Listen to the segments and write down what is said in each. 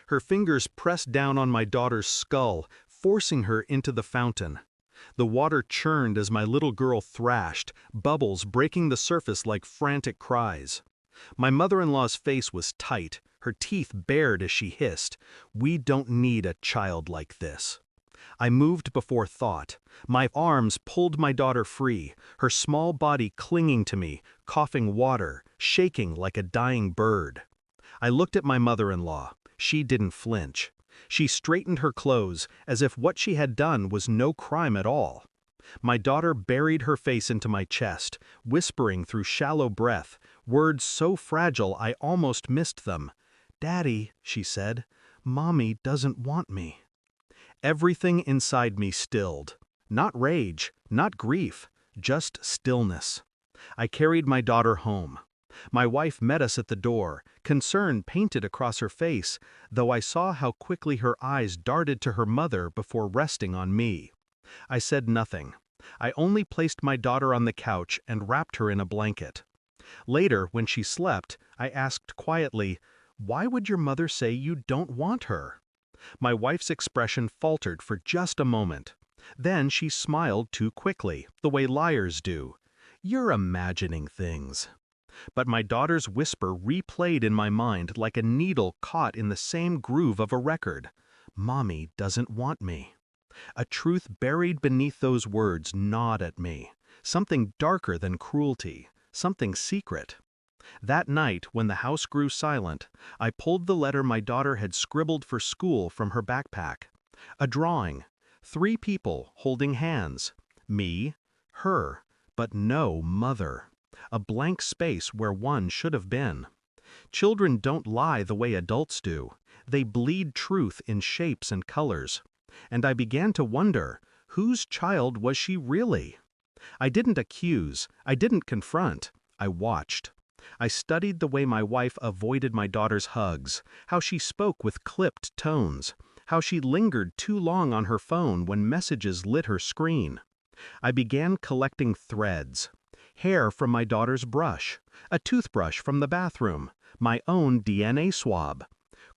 Her fingers pressed down on my daughter's skull, forcing her into the fountain. The water churned as my little girl thrashed, bubbles breaking the surface like frantic cries. My mother-in-law's face was tight, her teeth bared as she hissed, "We don't need a child like this." I moved before thought. My arms pulled my daughter free, her small body clinging to me, coughing water, shaking like a dying bird. I looked at my mother-in-law. She didn't flinch. She straightened her clothes as if what she had done was no crime at all. My daughter buried her face into my chest, whispering through shallow breath, words so fragile I almost missed them. "Daddy," she said, "Mommy doesn't want me." Everything inside me stilled. Not rage, not grief, just stillness. I carried my daughter home. My wife met us at the door, concern painted across her face, though I saw how quickly her eyes darted to her mother before resting on me. I said nothing. I only placed my daughter on the couch and wrapped her in a blanket. Later, when she slept, I asked quietly, "Why would your mother say you don't want her?" My wife's expression faltered for just a moment. Then she smiled too quickly, the way liars do. "You're imagining things." But my daughter's whisper replayed in my mind like a needle caught in the same groove of a record. "Mommy doesn't want me." A truth buried beneath those words gnawed at me. Something darker than cruelty. Something secret. That night, when the house grew silent, I pulled the letter my daughter had scribbled for school from her backpack. A drawing. 3 people holding hands. Me, her, but no mother. A blank space where one should have been. Children don't lie the way adults do. They bleed truth in shapes and colors. And I began to wonder, whose child was she really? I didn't accuse, I didn't confront, I watched. I studied the way my wife avoided my daughter's hugs, how she spoke with clipped tones, how she lingered too long on her phone when messages lit her screen. I began collecting threads. Hair from my daughter's brush, a toothbrush from the bathroom, my own DNA swab,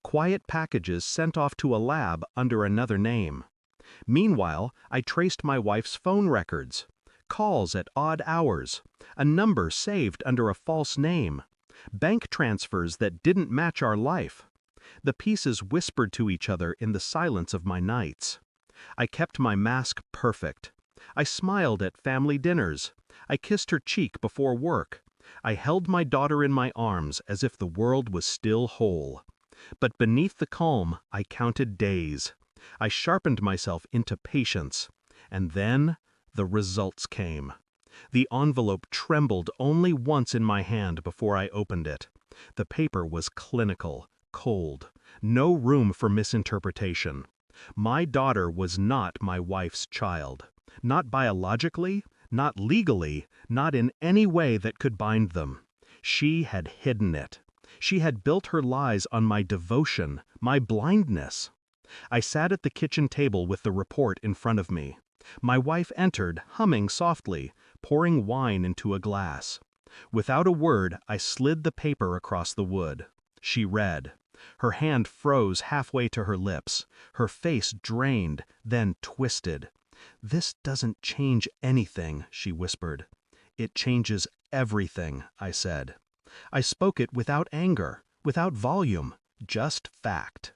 quiet packages sent off to a lab under another name. Meanwhile, I traced my wife's phone records. Calls at odd hours, a number saved under a false name, bank transfers that didn't match our life. The pieces whispered to each other in the silence of my nights. I kept my mask perfect. I smiled at family dinners. I kissed her cheek before work. I held my daughter in my arms as if the world was still whole. But beneath the calm, I counted days. I sharpened myself into patience. And then the results came. The envelope trembled only once in my hand before I opened it. The paper was clinical, cold, no room for misinterpretation. My daughter was not my wife's child. Not biologically, not legally, not in any way that could bind them. She had hidden it. She had built her lies on my devotion, my blindness. I sat at the kitchen table with the report in front of me. My wife entered, humming softly, pouring wine into a glass. Without a word, I slid the paper across the wood. She read. Her hand froze halfway to her lips. Her face drained, then twisted. "This doesn't change anything," she whispered. "It changes everything," I said. I spoke it without anger, without volume, just fact.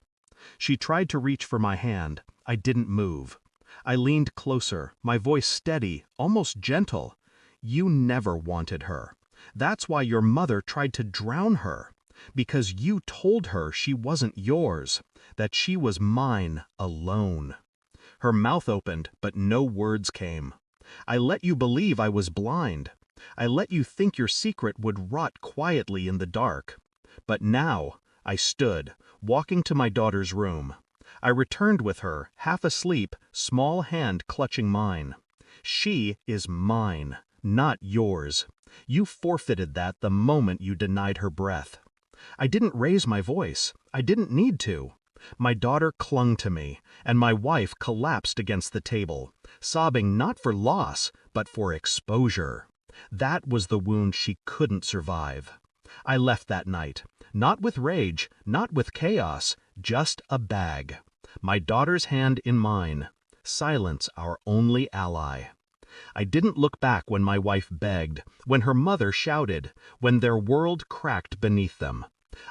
She tried to reach for my hand. I didn't move. I leaned closer, my voice steady, almost gentle. "You never wanted her. That's why your mother tried to drown her. Because you told her she wasn't yours, that she was mine alone." Her mouth opened, but no words came. "I let you believe I was blind. I let you think your secret would rot quietly in the dark. But now," I stood, walking to my daughter's room. I returned with her, half asleep, small hand clutching mine. "She is mine, not yours. You forfeited that the moment you denied her breath." I didn't raise my voice. I didn't need to. My daughter clung to me, and my wife collapsed against the table, sobbing not for loss, but for exposure. That was the wound she couldn't survive. I left that night, not with rage, not with chaos, Just a bag. My daughter's hand in mine. Silence our only ally. I didn't look back when my wife begged, when her mother shouted, when their world cracked beneath them.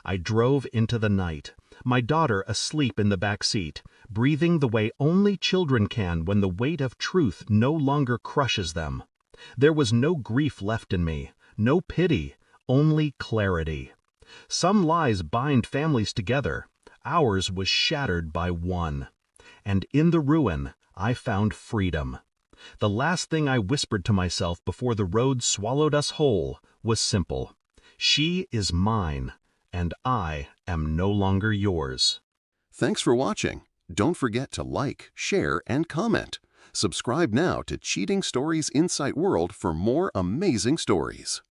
I drove into the night, my daughter asleep in the back seat, breathing the way only children can when the weight of truth no longer crushes them. There was no grief left in me, no pity, only clarity. Some lies bind families together. Ours was shattered by one. And in the ruin, I found freedom. The last thing I whispered to myself before the road swallowed us whole was simple. She is mine, and I am no longer yours. Thanks for watching. Don't forget to like, share, and comment. Subscribe now to Cheating Stories Insight World for more amazing stories.